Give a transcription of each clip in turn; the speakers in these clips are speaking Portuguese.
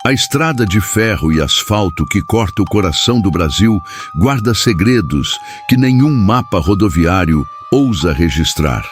A estrada de ferro e asfalto que corta o coração do Brasil guarda segredos que nenhum mapa rodoviário ousa registrar.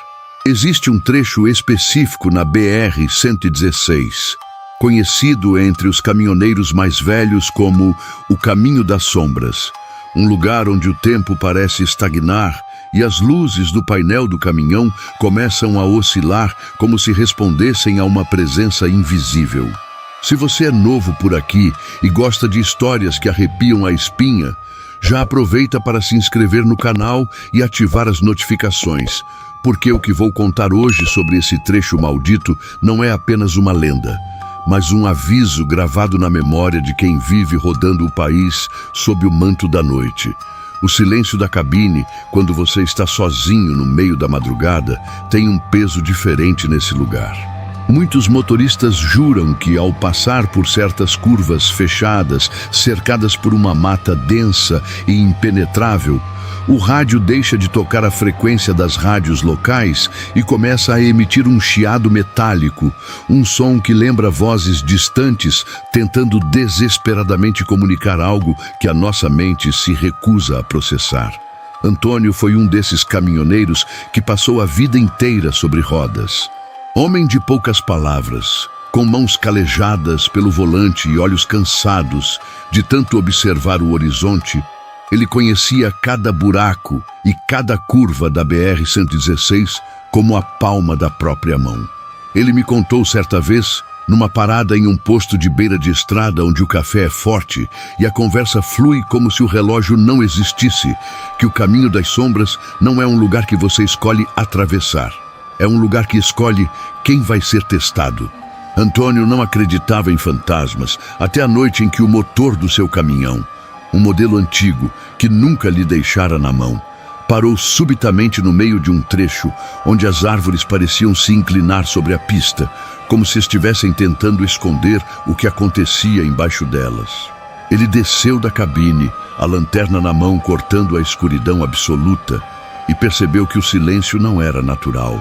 Existe um trecho específico na BR-116, conhecido entre os caminhoneiros mais velhos como o Caminho das Sombras, um lugar onde o tempo parece estagnar e as luzes do painel do caminhão começam a oscilar como se respondessem a uma presença invisível. Se você é novo por aqui e gosta de histórias que arrepiam a espinha, já aproveita para se inscrever no canal e ativar as notificações, porque o que vou contar hoje sobre esse trecho maldito não é apenas uma lenda, mas um aviso gravado na memória de quem vive rodando o país sob o manto da noite. O silêncio da cabine, quando você está sozinho no meio da madrugada, tem um peso diferente nesse lugar. Muitos motoristas juram que, ao passar por certas curvas fechadas, cercadas por uma mata densa e impenetrável, o rádio deixa de tocar a frequência das rádios locais e começa a emitir um chiado metálico, um som que lembra vozes distantes tentando desesperadamente comunicar algo que a nossa mente se recusa a processar. Antônio foi um desses caminhoneiros que passou a vida inteira sobre rodas. Homem de poucas palavras, com mãos calejadas pelo volante e olhos cansados de tanto observar o horizonte, ele conhecia cada buraco e cada curva da BR-116 como a palma da própria mão. Ele me contou certa vez, numa parada em um posto de beira de estrada onde o café é forte e a conversa flui como se o relógio não existisse, que o Caminho das Sombras não é um lugar que você escolhe atravessar. É um lugar que escolhe quem vai ser testado. Antônio não acreditava em fantasmas até a noite em que o motor do seu caminhão, um modelo antigo que nunca lhe deixara na mão, parou subitamente no meio de um trecho onde as árvores pareciam se inclinar sobre a pista, como se estivessem tentando esconder o que acontecia embaixo delas. Ele desceu da cabine, a lanterna na mão cortando a escuridão absoluta, e percebeu que o silêncio não era natural.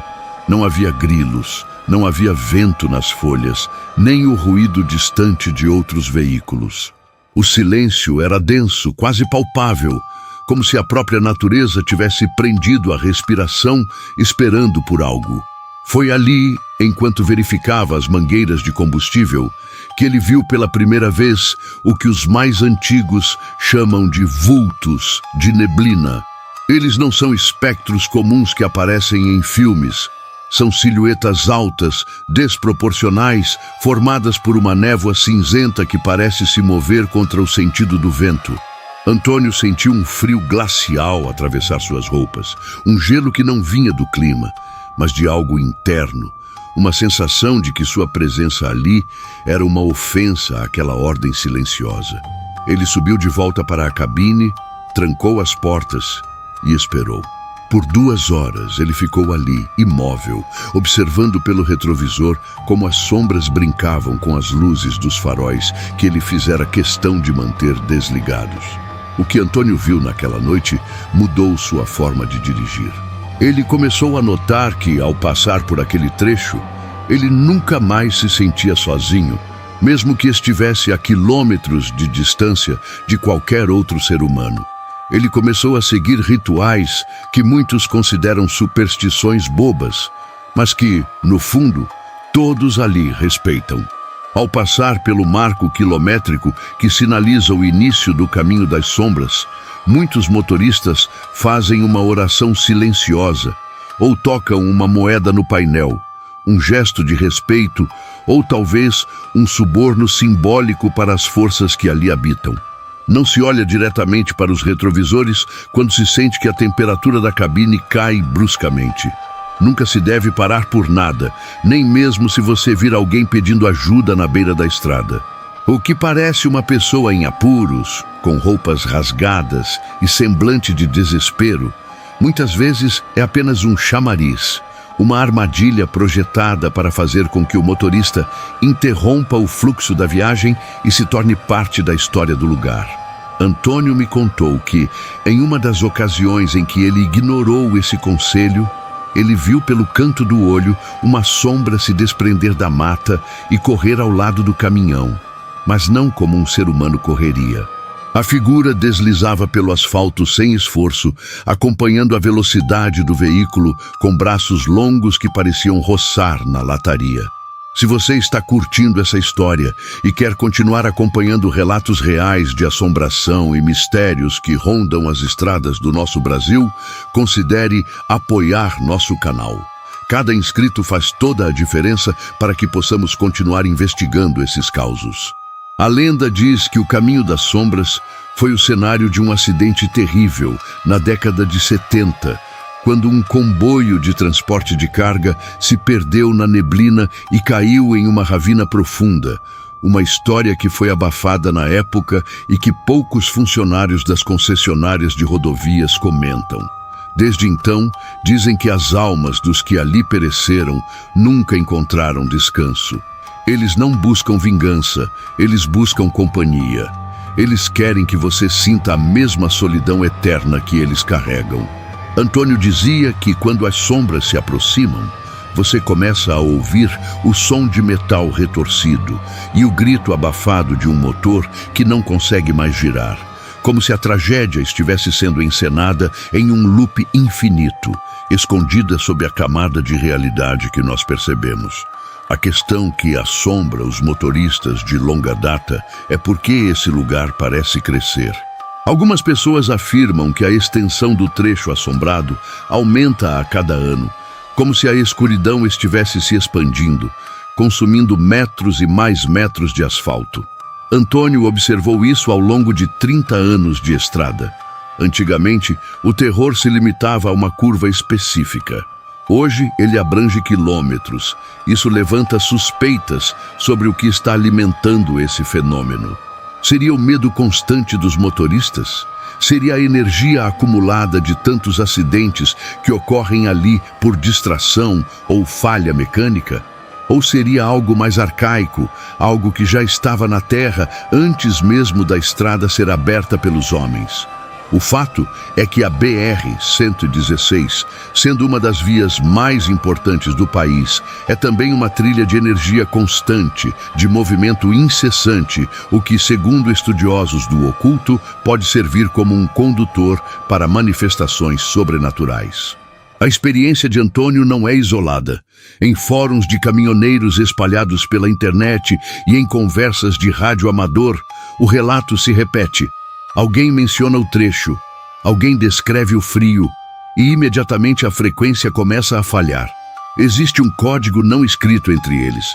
Não havia grilos, não havia vento nas folhas, nem o ruído distante de outros veículos. O silêncio era denso, quase palpável, como se a própria natureza tivesse prendido a respiração, esperando por algo. Foi ali, enquanto verificava as mangueiras de combustível, que ele viu pela primeira vez o que os mais antigos chamam de vultos de neblina. Eles não são espectros comuns que aparecem em filmes. São silhuetas altas, desproporcionais, formadas por uma névoa cinzenta que parece se mover contra o sentido do vento. Antônio sentiu um frio glacial atravessar suas roupas, um gelo que não vinha do clima, mas de algo interno, uma sensação de que sua presença ali era uma ofensa àquela ordem silenciosa. Ele subiu de volta para a cabine, trancou as portas e esperou. Por 2 horas ele ficou ali, imóvel, observando pelo retrovisor como as sombras brincavam com as luzes dos faróis que ele fizera questão de manter desligados. O que Antônio viu naquela noite mudou sua forma de dirigir. Ele começou a notar que, ao passar por aquele trecho, ele nunca mais se sentia sozinho, mesmo que estivesse a quilômetros de distância de qualquer outro ser humano. Ele começou a seguir rituais que muitos consideram superstições bobas, mas que, no fundo, todos ali respeitam. Ao passar pelo marco quilométrico que sinaliza o início do Caminho das Sombras, muitos motoristas fazem uma oração silenciosa ou tocam uma moeda no painel, um gesto de respeito ou talvez um suborno simbólico para as forças que ali habitam. Não se olha diretamente para os retrovisores quando se sente que a temperatura da cabine cai bruscamente. Nunca se deve parar por nada, nem mesmo se você vir alguém pedindo ajuda na beira da estrada. O que parece uma pessoa em apuros, com roupas rasgadas e semblante de desespero, muitas vezes é apenas um chamariz, uma armadilha projetada para fazer com que o motorista interrompa o fluxo da viagem e se torne parte da história do lugar. Antônio me contou que, em uma das ocasiões em que ele ignorou esse conselho, ele viu pelo canto do olho uma sombra se desprender da mata e correr ao lado do caminhão. mas não como um ser humano correria. A figura deslizava pelo asfalto sem esforço, acompanhando a velocidade do veículo com braços longos que pareciam roçar na lataria. Se você está curtindo essa história e quer continuar acompanhando relatos reais de assombração e mistérios que rondam as estradas do nosso Brasil, considere apoiar nosso canal. Cada inscrito faz toda a diferença para que possamos continuar investigando esses causos. A lenda diz que o Caminho das Sombras foi o cenário de um acidente terrível na década de 70, quando um comboio de transporte de carga se perdeu na neblina e caiu em uma ravina profunda. Uma história que foi abafada na época e que poucos funcionários das concessionárias de rodovias comentam. Desde então, dizem que as almas dos que ali pereceram nunca encontraram descanso. Eles não buscam vingança, eles buscam companhia. Eles querem que você sinta a mesma solidão eterna que eles carregam. Antônio dizia que quando as sombras se aproximam, você começa a ouvir o som de metal retorcido e o grito abafado de um motor que não consegue mais girar, como se a tragédia estivesse sendo encenada em um loop infinito, escondida sob a camada de realidade que nós percebemos. A questão que assombra os motoristas de longa data é por que esse lugar parece crescer. Algumas pessoas afirmam que a extensão do trecho assombrado aumenta a cada ano, como se a escuridão estivesse se expandindo, consumindo metros e mais metros de asfalto. Antônio observou isso ao longo de 30 anos de estrada. Antigamente, o terror se limitava a uma curva específica. Hoje, ele abrange quilômetros. Isso levanta suspeitas sobre o que está alimentando esse fenômeno. Seria o medo constante dos motoristas? Seria a energia acumulada de tantos acidentes que ocorrem ali por distração ou falha mecânica? Ou seria algo mais arcaico, algo que já estava na Terra antes mesmo da estrada ser aberta pelos homens? O fato é que a BR-116, sendo uma das vias mais importantes do país, é também uma trilha de energia constante, de movimento incessante, o que, segundo estudiosos do oculto, pode servir como um condutor para manifestações sobrenaturais. A experiência de Antônio não é isolada. Em fóruns de caminhoneiros espalhados pela internet e em conversas de rádio amador, o relato se repete. Alguém menciona o trecho, alguém descreve o frio e imediatamente a frequência começa a falhar. Existe um código não escrito entre eles.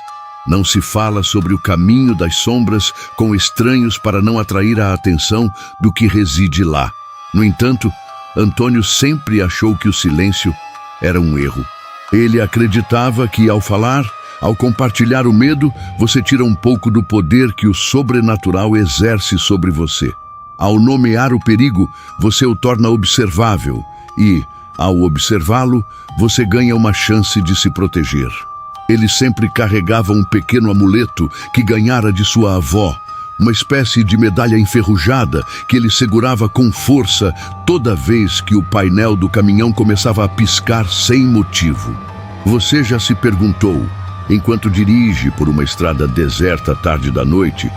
Não se fala sobre o caminho das sombras com estranhos para não atrair a atenção do que reside lá. No entanto, Antônio sempre achou que o silêncio era um erro. Ele acreditava que, ao falar, ao compartilhar o medo, você tira um pouco do poder que o sobrenatural exerce sobre você. Ao nomear o perigo, você o torna observável e, ao observá-lo, você ganha uma chance de se proteger. Ele sempre carregava um pequeno amuleto que ganhara de sua avó, uma espécie de medalha enferrujada que ele segurava com força toda vez que o painel do caminhão começava a piscar sem motivo. Você já se perguntou, enquanto dirige por uma estrada deserta à tarde da noite,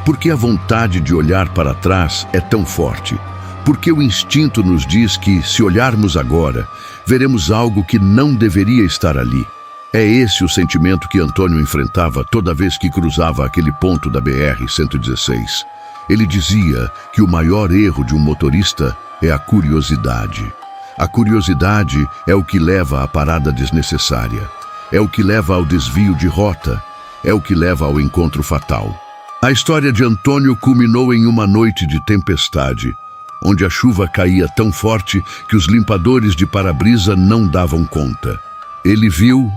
por que a vontade de olhar para trás é tão forte? Porque o instinto nos diz que, se olharmos agora, veremos algo que não deveria estar ali. É esse o sentimento que Antônio enfrentava toda vez que cruzava aquele ponto da BR-116. Ele dizia que o maior erro de um motorista é a curiosidade. A curiosidade é o que leva à parada desnecessária. É o que leva ao desvio de rota. É o que leva ao encontro fatal. A história de Antônio culminou em uma noite de tempestade, onde a chuva caía tão forte que os limpadores de para-brisa não davam conta. Ele viu,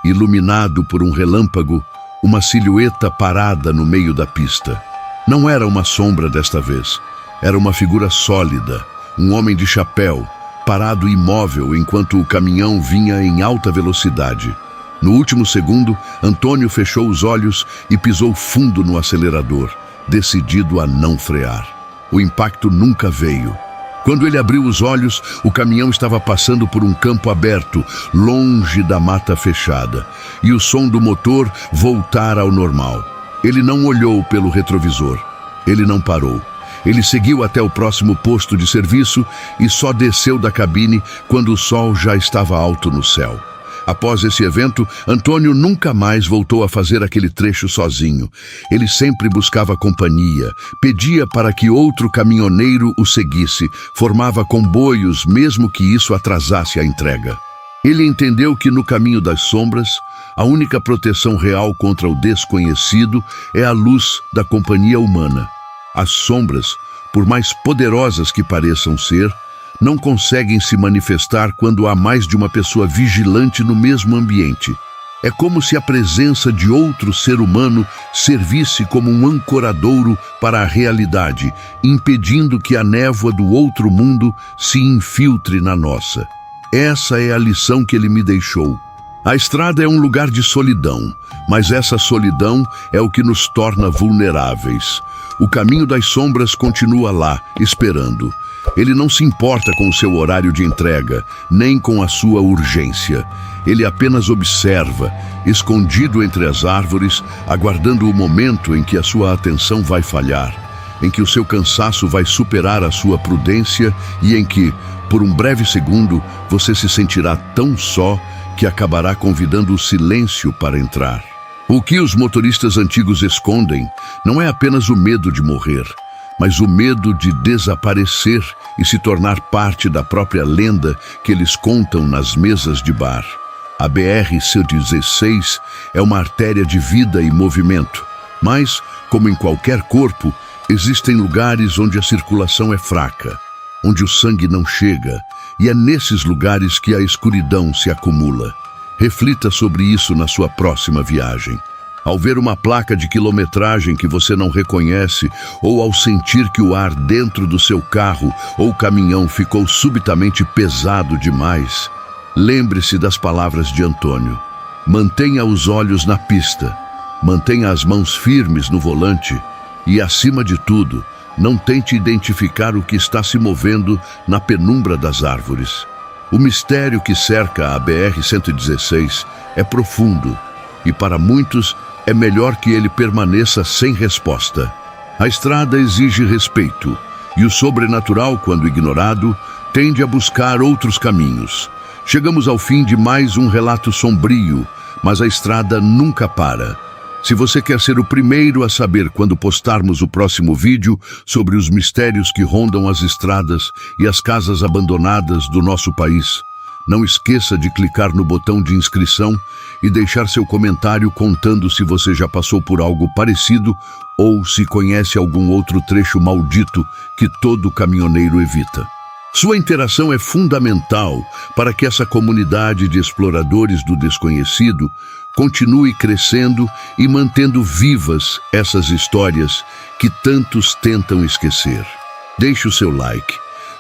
iluminado por um relâmpago, uma silhueta parada no meio da pista. Não era uma sombra desta vez, era uma figura sólida, um homem de chapéu, parado imóvel enquanto o caminhão vinha em alta velocidade. No último segundo, Antônio fechou os olhos e pisou fundo no acelerador, decidido a não frear. O impacto nunca veio. Quando ele abriu os olhos, o caminhão estava passando por um campo aberto, longe da mata fechada, e o som do motor voltara ao normal. Ele não olhou pelo retrovisor. Ele não parou. Ele seguiu até o próximo posto de serviço e só desceu da cabine quando o sol já estava alto no céu. Após esse evento, Antônio nunca mais voltou a fazer aquele trecho sozinho. Ele sempre buscava companhia, pedia para que outro caminhoneiro o seguisse, formava comboios mesmo que isso atrasasse a entrega. Ele entendeu que no caminho das sombras, a única proteção real contra o desconhecido é a luz da companhia humana. As sombras, por mais poderosas que pareçam ser, não conseguem se manifestar quando há mais de uma pessoa vigilante no mesmo ambiente. É como se a presença de outro ser humano servisse como um ancoradouro para a realidade, impedindo que a névoa do outro mundo se infiltre na nossa. Essa é a lição que ele me deixou. A estrada é um lugar de solidão, mas essa solidão é o que nos torna vulneráveis. O caminho das sombras continua lá, esperando. Ele não se importa com o seu horário de entrega, nem com a sua urgência. Ele apenas observa, escondido entre as árvores, aguardando o momento em que a sua atenção vai falhar, em que o seu cansaço vai superar a sua prudência e em que, por um breve segundo, você se sentirá tão só que acabará convidando o silêncio para entrar. O que os motoristas antigos escondem não é apenas o medo de morrer, mas o medo de desaparecer e se tornar parte da própria lenda que eles contam nas mesas de bar. A BR-116 é uma artéria de vida e movimento, mas, como em qualquer corpo, existem lugares onde a circulação é fraca, onde o sangue não chega, e é nesses lugares que a escuridão se acumula. Reflita sobre isso na sua próxima viagem. Ao ver uma placa de quilometragem que você não reconhece, ou ao sentir que o ar dentro do seu carro ou caminhão ficou subitamente pesado demais, lembre-se das palavras de Antônio. Mantenha os olhos na pista, mantenha as mãos firmes no volante e, acima de tudo, não tente identificar o que está se movendo na penumbra das árvores. O mistério que cerca a BR-116 é profundo e, para muitos, é melhor que ele permaneça sem resposta. A estrada exige respeito e o sobrenatural, quando ignorado, tende a buscar outros caminhos. Chegamos ao fim de mais um relato sombrio, mas a estrada nunca para. Se você quer ser o primeiro a saber quando postarmos o próximo vídeo sobre os mistérios que rondam as estradas e as casas abandonadas do nosso país, não esqueça de clicar no botão de inscrição e deixar seu comentário contando se você já passou por algo parecido ou se conhece algum outro trecho maldito que todo caminhoneiro evita. Sua interação é fundamental para que essa comunidade de exploradores do desconhecido continue crescendo e mantendo vivas essas histórias que tantos tentam esquecer. Deixe o seu like.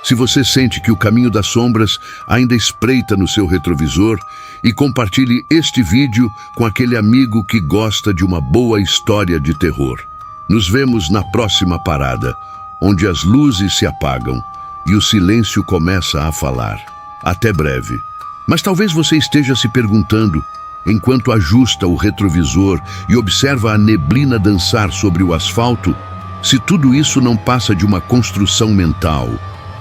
Se você sente que o caminho das sombras ainda espreita no seu retrovisor, e compartilhe este vídeo com aquele amigo que gosta de uma boa história de terror. Nos vemos na próxima parada, onde as luzes se apagam e o silêncio começa a falar. Até breve. Mas talvez você esteja se perguntando, enquanto ajusta o retrovisor e observa a neblina dançar sobre o asfalto, se tudo isso não passa de uma construção mental,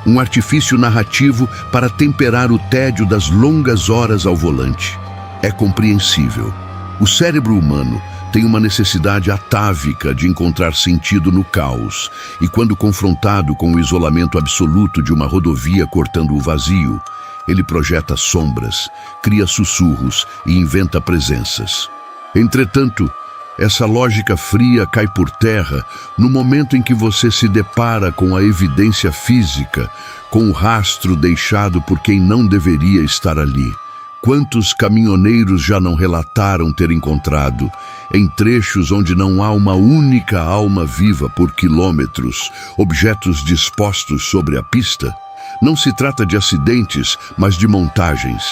um artifício narrativo para temperar o tédio das longas horas ao volante. É compreensível. O cérebro humano tem uma necessidade atávica de encontrar sentido no caos, e quando confrontado com o isolamento absoluto de uma rodovia cortando o vazio, ele projeta sombras, cria sussurros e inventa presenças. Entretanto, essa lógica fria cai por terra no momento em que você se depara com a evidência física, com o rastro deixado por quem não deveria estar ali. Quantos caminhoneiros já não relataram ter encontrado, em trechos onde não há uma única alma viva por quilômetros, objetos dispostos sobre a pista? Não se trata de acidentes, mas de montagens.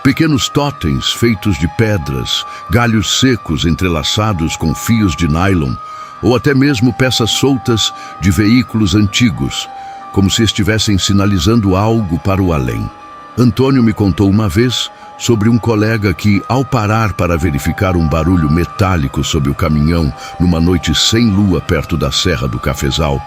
Pequenos totens feitos de pedras, galhos secos entrelaçados com fios de nylon, ou até mesmo peças soltas de veículos antigos, como se estivessem sinalizando algo para o além. Antônio me contou uma vez sobre um colega que, ao parar para verificar um barulho metálico sob o caminhão numa noite sem lua perto da Serra do Cafezal,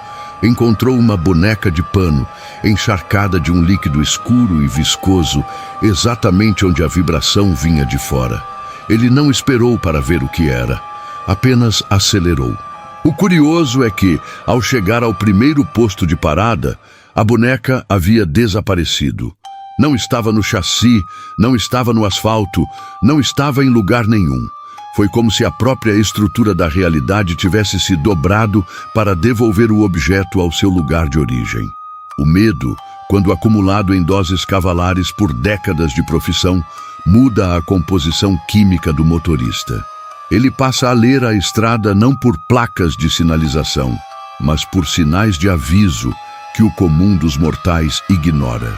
encontrou uma boneca de pano encharcada de um líquido escuro e viscoso exatamente onde a vibração vinha de fora. Ele não esperou para ver o que era, apenas acelerou. O curioso é que, ao chegar ao primeiro posto de parada, a boneca havia desaparecido. Não estava no chassi, não estava no asfalto, não estava em lugar nenhum. Foi como se a própria estrutura da realidade tivesse se dobrado para devolver o objeto ao seu lugar de origem. O medo, quando acumulado em doses cavalares por décadas de profissão, muda a composição química do motorista. Ele passa a ler a estrada não por placas de sinalização, mas por sinais de aviso que o comum dos mortais ignora.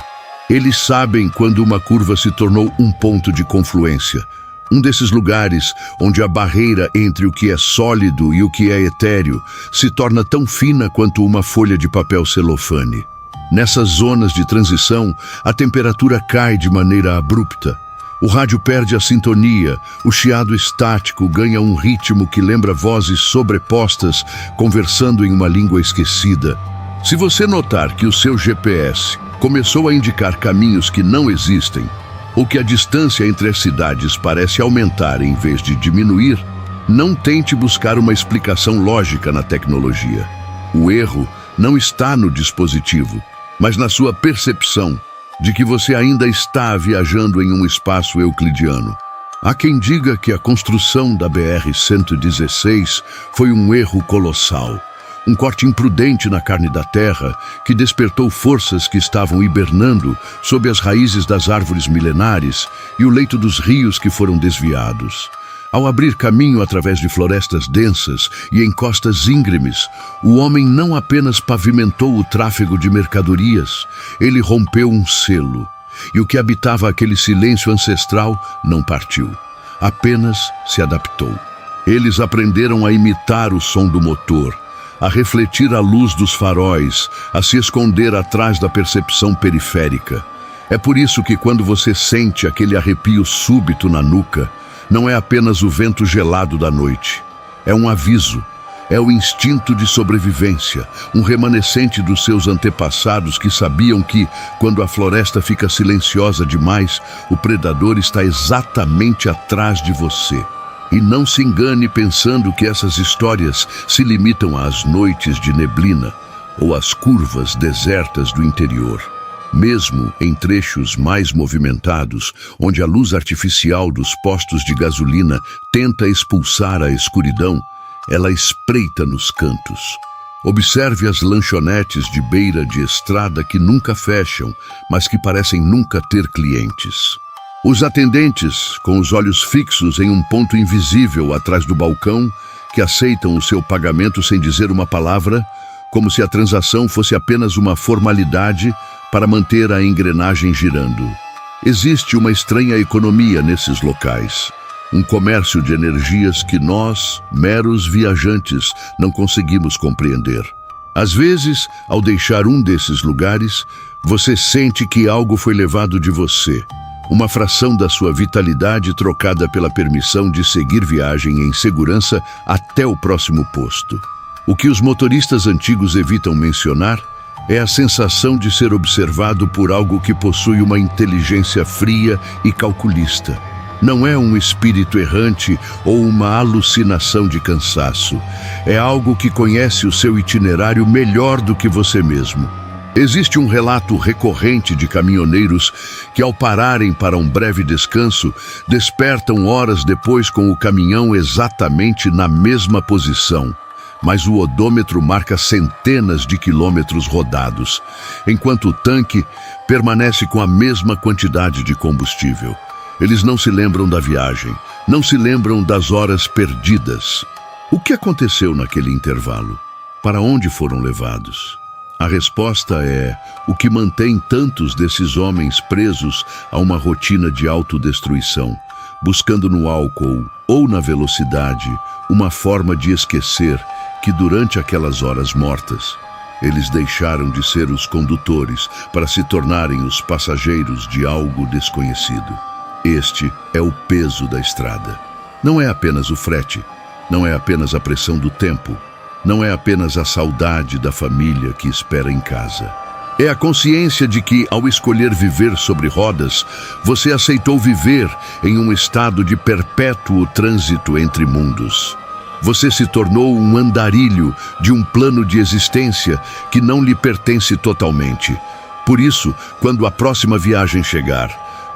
Eles sabem quando uma curva se tornou um ponto de confluência, um desses lugares onde a barreira entre o que é sólido e o que é etéreo se torna tão fina quanto uma folha de papel celofane. Nessas zonas de transição, a temperatura cai de maneira abrupta. O rádio perde a sintonia, o chiado estático ganha um ritmo que lembra vozes sobrepostas conversando em uma língua esquecida. Se você notar que o seu GPS começou a indicar caminhos que não existem, ou que a distância entre as cidades parece aumentar em vez de diminuir, não tente buscar uma explicação lógica na tecnologia. O erro não está no dispositivo, mas na sua percepção de que você ainda está viajando em um espaço euclidiano. Há quem diga que a construção da BR-116 foi um erro colossal, um corte imprudente na carne da terra que despertou forças que estavam hibernando sob as raízes das árvores milenares e o leito dos rios que foram desviados. Ao abrir caminho através de florestas densas e em costas íngremes, o homem não apenas pavimentou o tráfego de mercadorias, ele rompeu um selo, e o que habitava aquele silêncio ancestral não partiu, apenas se adaptou. Eles aprenderam a imitar o som do motor, a refletir a luz dos faróis, a se esconder atrás da percepção periférica. É por isso que quando você sente aquele arrepio súbito na nuca, não é apenas o vento gelado da noite. É um aviso, é o instinto de sobrevivência, um remanescente dos seus antepassados que sabiam que, quando a floresta fica silenciosa demais, o predador está exatamente atrás de você. E não se engane pensando que essas histórias se limitam às noites de neblina ou às curvas desertas do interior. Mesmo em trechos mais movimentados, onde a luz artificial dos postos de gasolina tenta expulsar a escuridão, ela espreita nos cantos. Observe as lanchonetes de beira de estrada que nunca fecham, mas que parecem nunca ter clientes. Os atendentes, com os olhos fixos em um ponto invisível atrás do balcão, que aceitam o seu pagamento sem dizer uma palavra, como se a transação fosse apenas uma formalidade para manter a engrenagem girando. Existe uma estranha economia nesses locais, um comércio de energias que nós, meros viajantes, não conseguimos compreender. Às vezes, ao deixar um desses lugares, você sente que algo foi levado de você, uma fração da sua vitalidade trocada pela permissão de seguir viagem em segurança até o próximo posto. O que os motoristas antigos evitam mencionar é a sensação de ser observado por algo que possui uma inteligência fria e calculista. Não é um espírito errante ou uma alucinação de cansaço. É algo que conhece o seu itinerário melhor do que você mesmo. Existe um relato recorrente de caminhoneiros que, ao pararem para um breve descanso, despertam horas depois com o caminhão exatamente na mesma posição. Mas o odômetro marca centenas de quilômetros rodados, enquanto o tanque permanece com a mesma quantidade de combustível. Eles não se lembram da viagem, não se lembram das horas perdidas. O que aconteceu naquele intervalo? Para onde foram levados? A resposta é o que mantém tantos desses homens presos a uma rotina de autodestruição, buscando no álcool ou na velocidade uma forma de esquecer que durante aquelas horas mortas, Eles deixaram de ser os condutores para se tornarem os passageiros de algo desconhecido. Este é o peso da estrada. Não é apenas o frete, não é apenas a pressão do tempo, não é apenas a saudade da família que espera em casa. É a consciência de que, ao escolher viver sobre rodas, você aceitou viver em um estado de perpétuo trânsito entre mundos. Você se tornou um andarilho de um plano de existência que não lhe pertence totalmente. Por isso, quando a próxima viagem chegar,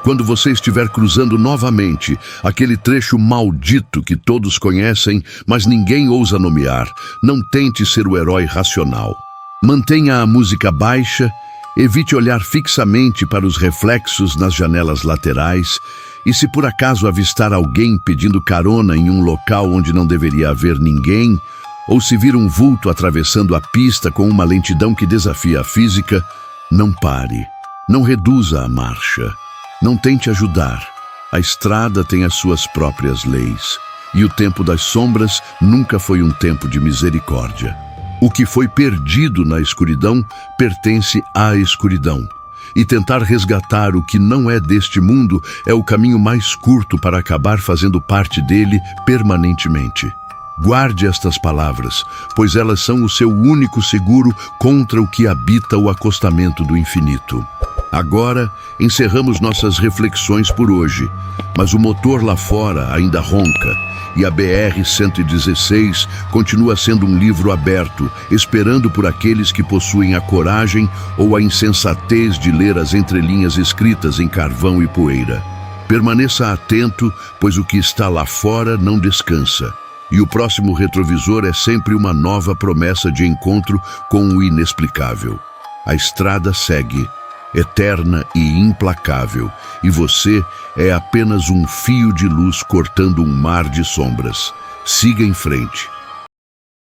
quando você estiver cruzando novamente aquele trecho maldito que todos conhecem, mas ninguém ousa nomear, não tente ser o herói racional. Mantenha a música baixa, evite olhar fixamente para os reflexos nas janelas laterais e, se por acaso avistar alguém pedindo carona em um local onde não deveria haver ninguém, ou se vir um vulto atravessando a pista com uma lentidão que desafia a física, não pare, não reduza a marcha, não tente ajudar. A estrada tem as suas próprias leis, e o tempo das sombras nunca foi um tempo de misericórdia. O que foi perdido na escuridão pertence à escuridão. E tentar resgatar o que não é deste mundo é o caminho mais curto para acabar fazendo parte dele permanentemente. Guarde estas palavras, pois elas são o seu único seguro contra o que habita o acostamento do infinito. Agora, encerramos nossas reflexões por hoje, mas o motor lá fora ainda ronca e a BR-116 continua sendo um livro aberto, esperando por aqueles que possuem a coragem ou a insensatez de ler as entrelinhas escritas em carvão e poeira. Permaneça atento, pois o que está lá fora não descansa, e o próximo retrovisor é sempre uma nova promessa de encontro com o inexplicável. A estrada segue, eterna e implacável, e você é apenas um fio de luz cortando um mar de sombras. Siga em frente.